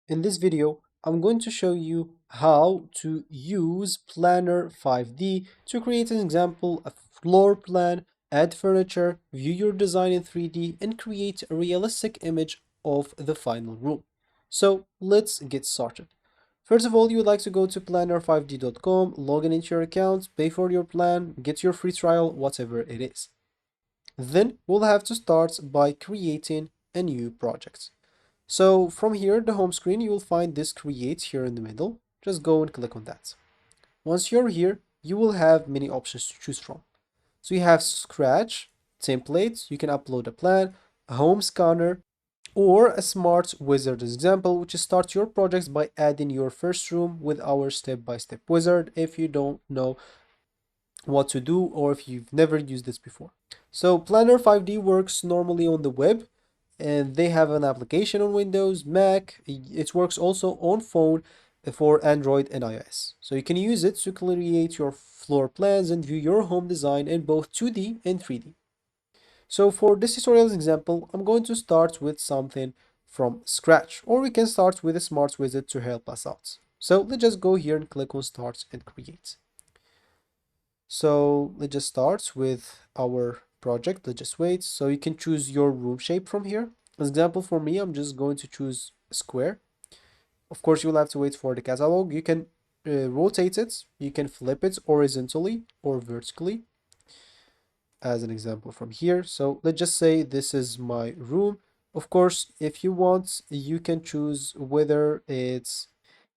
In this video, I'm going to show you how to use Planner 5D to create an example, a floor plan, add furniture, view your design in 3D, and create a realistic image of the final room. So let's get started. First of all, you would like to go to planner5d.com, log in into your account, pay for your plan, get your free trial, whatever it is. Then we'll have to start by creating a new project. So from here, the home screen, you will find this create here in the middle. Just go and click on that. Once you're here, you will have many options to choose from. So you have Scratch, templates, you can upload a plan, a home scanner, or a smart wizard example, which is start your projects by adding your first room with our step-by-step wizard if you don't know what to do or if you've never used this before. So Planner 5D works normally on the web and they have an application on Windows, Mac. It works also on phone for Android and iOS. So you can use it to create your floor plans and view your home design in both 2D and 3D. So for this tutorial example, I'm going to start with something from scratch, or we can start with a smart wizard to help us out. So let's just go here and click on start and create. So let's just start with our project. Let's just wait. So you can choose your room shape from here. As example for me, I'm just going to choose a square. Of course, you'll have to wait for the catalog. You can rotate it. You can flip it horizontally or vertically as an example from here. So let's just say this is my room. Of course, if you want, you can choose whether it's,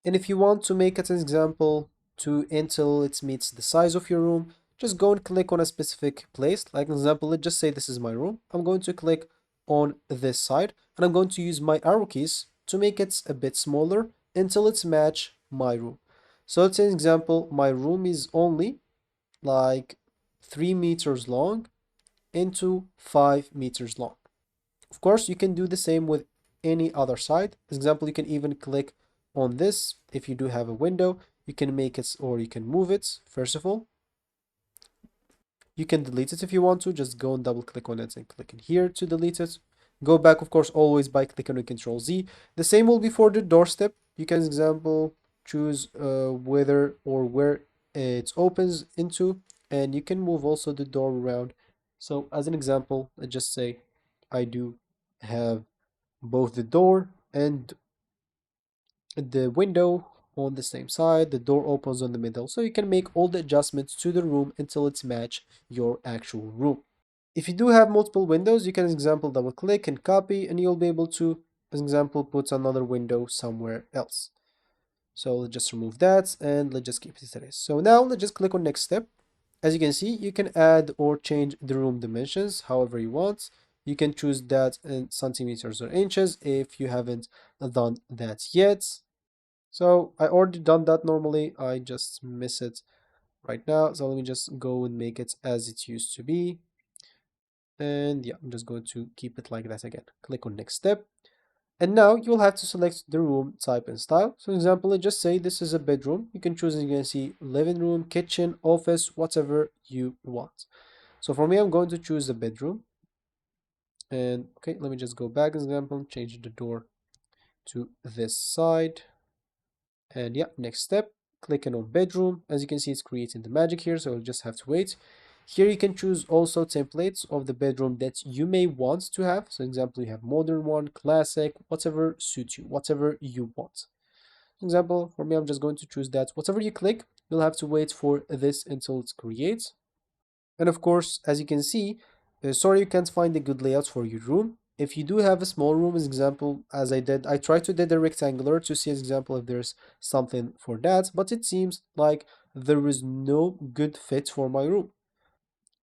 and if you want to make it an example to until it meets the size of your room, just go and click on a specific place. Like an example, let's just say this is my room. I'm going to click on this side and I'm going to use my arrow keys to make it a bit smaller until it's match my room. So let's say an example, my room is only like 3 meters long into 5 meters long. Of course, you can do the same with any other side. For example, you can even click on this. If you do have a window, you can make it or you can move it. First of all, you can delete it if you want to. Just go and double click on it and click in here to delete it. Go back, of course, always by clicking on Control Z. The same will be for the doorstep. You can, example, choose whether or where it opens into, and you can move also the door around. So as an example, let's just say I do have both the door and the window on the same side, the door opens on the middle, so you can make all the adjustments to the room until it's match your actual room. If you do have multiple windows, you can, as example, double click and copy, and you'll be able to, as example, put another window somewhere else. So let's just remove that and let's just keep it as it is. So now let's just click on next step. As you can see, you can add or change the room dimensions however you want. You can choose that in centimeters or inches if you haven't done that yet. So I already done that normally. I just miss it right now. So let me just go and make it as it used to be. And yeah, I'm just going to keep it like that again. Click on next step. And now you'll have to select the room type and style. So example, let's just say this is a bedroom. You can choose, as you can see, living room, kitchen, office, whatever you want. So for me, I'm going to choose the bedroom. And okay, let me just go back as example, change the door to this side. And yeah, next step, clicking on bedroom. As you can see, it's creating the magic here, so you'll just have to wait. Here you can choose also templates of the bedroom that you may want to have. So example, you have modern one, classic, whatever suits you, whatever you want. For example, for me, I'm just going to choose that. Whatever you click, you'll have to wait for this until it creates. And of course, as you can see, sorry you can't find a good layout for your room. If you do have a small room, as example, as I did, I tried to do the rectangular to see as example if there's something for that, but it seems like there is no good fit for my room.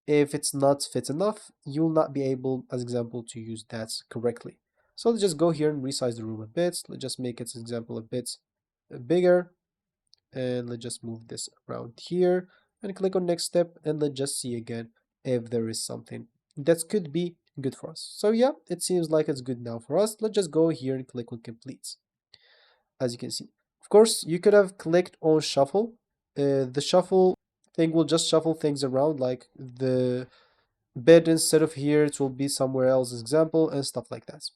If it's not fit enough, you'll not be able, as example, to use that correctly. So let's just go here and resize the room a bit. Let's just make it, as example, a bit bigger. And let's just move this around here and click on next step, and let's just see again if there is something that could be good for us. So yeah, it seems like it's good now for us. Let's just go here and click on complete. As you can see, of course, you could have clicked on shuffle. The shuffle thing will just shuffle things around, like the bed instead of here, it will be somewhere else, example, and stuff like that.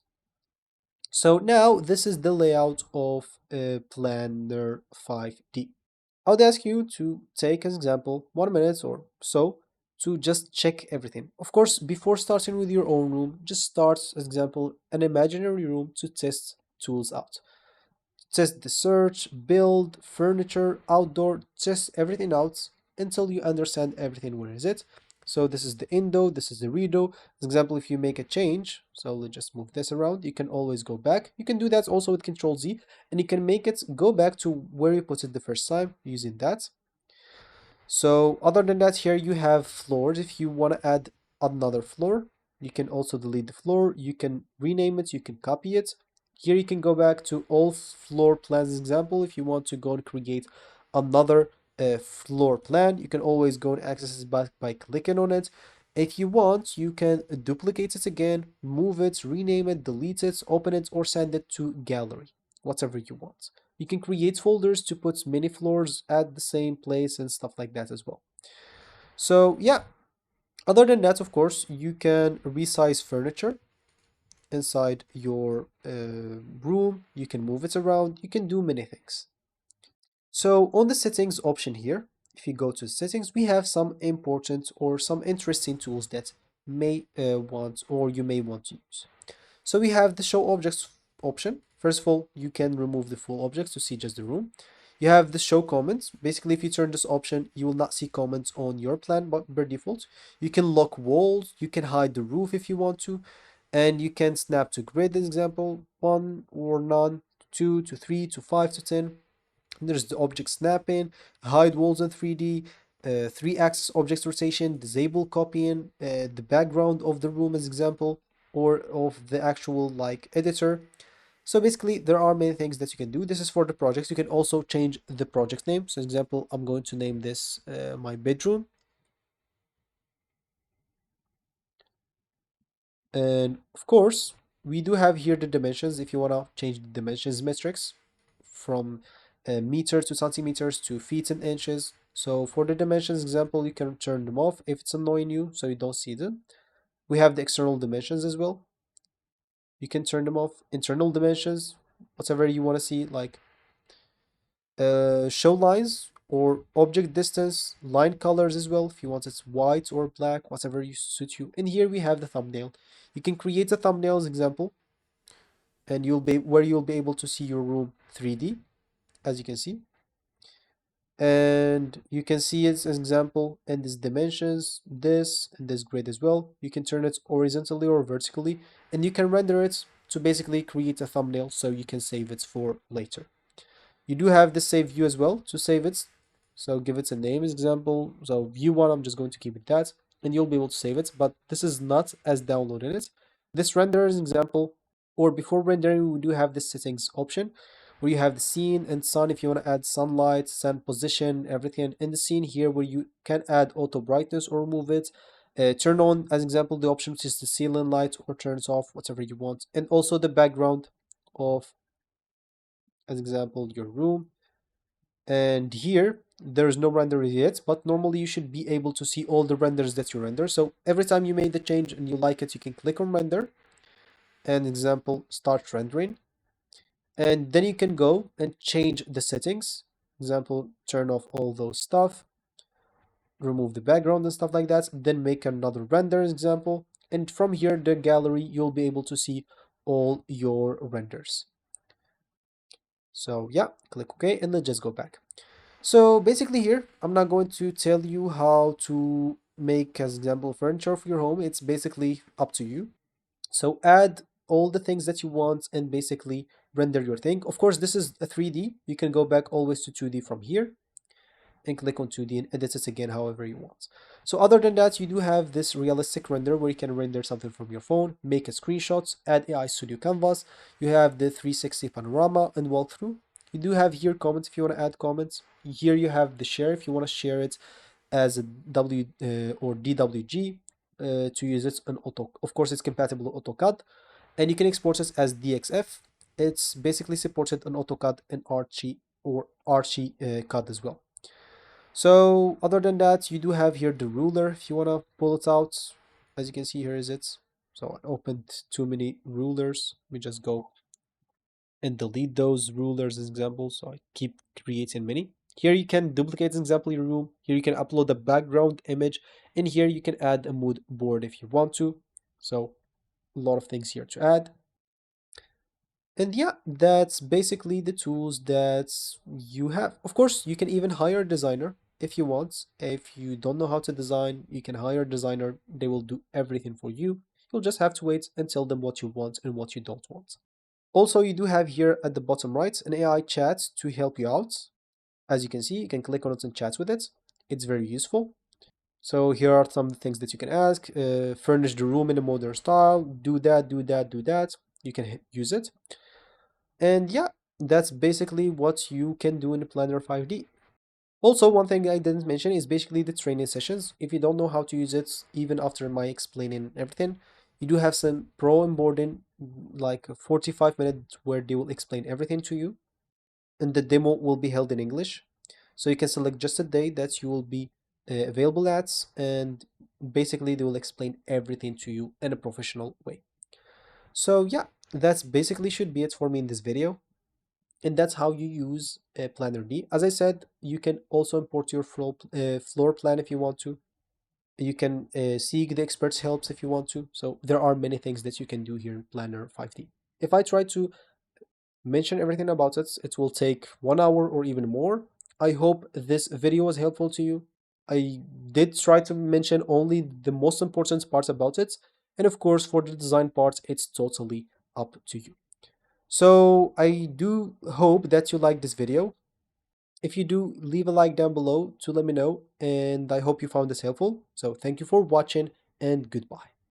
So now this is the layout of Planner 5D. I would ask you to take as example 1 minute or so to just check everything. Of course, before starting with your own room, just start as example an imaginary room to test tools out. Test the search, build, furniture, outdoor, test everything out until you understand everything where is it. So this is the indo, this is the redo. For example, if you make a change, so let's just move this around, you can always go back. You can do that also with Control Z, and you can make it go back to where you put it the first time using that. So other than that, here you have floors. If you want to add another floor, you can also delete the floor. You can rename it, you can copy it. Here you can go back to all floor plans example. If you want to go and create another floor plan, you can always go and access it by clicking on it. If you want, you can duplicate it again, move it, rename it, delete it, open it, or send it to gallery, whatever you want. You can create folders to put many floors at the same place and stuff like that as well. So yeah, other than that, of course, you can resize furniture inside your room. You can move it around. You can do many things. So on the settings option here, if you go to settings, we have some important or some interesting tools that may want or you may want to use. So we have the show objects option. First of all, you can remove the full objects to see just the room. You have the show comments. Basically, if you turn this option, you will not see comments on your plan, but by default, you can lock walls, you can hide the roof if you want to, and you can snap to grid, as example, 1 or none, 2 to 3 to 5 to 10. There's the object snapping, hide walls in 3D, 3-axis object rotation, disable copying, the background of the room as example, or of the actual like editor. So basically, there are many things that you can do. This is for the projects. You can also change the project name. So, example, I'm going to name this my bedroom. And of course, we do have here the dimensions. If you want to change the dimensions metrics from meters to centimeters to feet and inches. So for the dimensions example, you can turn them off if it's annoying you, so you don't see them. We have the external dimensions as well. You can turn them off. Internal dimensions, whatever you want to see, like show lines or object distance, line colors as well, if you want it white or black, whatever you suit you. And here we have the thumbnail. You can create a thumbnail as example, and you'll be able to see your room 3D, as you can see. And you can see it as example and this dimensions, this and this grid as well. You can turn it horizontally or vertically, and you can render it to basically create a thumbnail so you can save it for later. You do have the save view as well to save it. So give it a name as example. So view one, I'm just going to keep it that, and you'll be able to save it, but this is not as downloaded it. This render is an example, or before rendering, we do have the settings option where you have the scene and sun if you want to add sunlight, sun position, everything in the scene here where you can add auto brightness or remove it. Turn on, as example, the option which is the ceiling light or turn it off, whatever you want. And also the background of, as example, your room. And here there's no render yet, but normally you should be able to see all the renders that you render. So every time you made the change and you like it, you can click on render and example start rendering, and then you can go and change the settings. Example, turn off all those stuff, remove the background and stuff like that, then make another render example, and from here the gallery you'll be able to see all your renders. So yeah, click OK and then just go back. So basically here, I'm not going to tell you how to make, as example, furniture for your home. It's basically up to you. So add all the things that you want and basically render your thing. Of course, this is a 3D. You can go back always to 2D from here and click on 2D and edit it again however you want. So other than that, you do have this realistic render where you can render something from your phone, make a screenshots, add AI Studio Canvas. You have the 360 panorama and walkthrough. You do have here comments if you want to add comments. Here you have the share if you want to share it as a W or DWG to use it on Auto. Of course, it's compatible with AutoCAD, and you can export it as DXF. It's basically supported on AutoCAD and Archie or Archie CAD as well. So other than that, you do have here the ruler if you want to pull it out. As you can see, here is it. So I opened too many rulers. Let me just go and delete those rulers as examples. So I keep creating many. Here you can duplicate an example in your room. Here you can upload a background image. And here you can add a mood board if you want to. So a lot of things here to add. And yeah, that's basically the tools that you have. Of course, you can even hire a designer if you want. If you don't know how to design, you can hire a designer. They will do everything for you. You'll just have to wait and tell them what you want and what you don't want. Also, you do have here at the bottom right an AI chat to help you out. As you can see, you can click on it and chat with it. It's very useful. So here are some things that you can ask. Furnish the room in a modern style. Do that, do that, do that. You can use it. And yeah, that's basically what you can do in the Planner 5D. Also, one thing I didn't mention is basically the training sessions. If you don't know how to use it, even after my explaining everything, you do have some pro onboarding, like 45 minutes where they will explain everything to you. And the demo will be held in English. So you can select just a day that you will be available at, and basically they will explain everything to you in a professional way. So yeah, that's basically should be it for me in this video. And that's how you use Planner D. As I said, you can also import your floor plan if you want to. You can seek the experts' helps if you want to. So there are many things that you can do here in Planner 5D. If I try to mention everything about it, it will take 1 hour or even more. I hope this video was helpful to you. I did try to mention only the most important parts about it. And of course, for the design part, it's totally up to you. So I do hope that you like this video. If you do, leave a like down below to let me know, and I hope you found this helpful. So thank you for watching, and goodbye.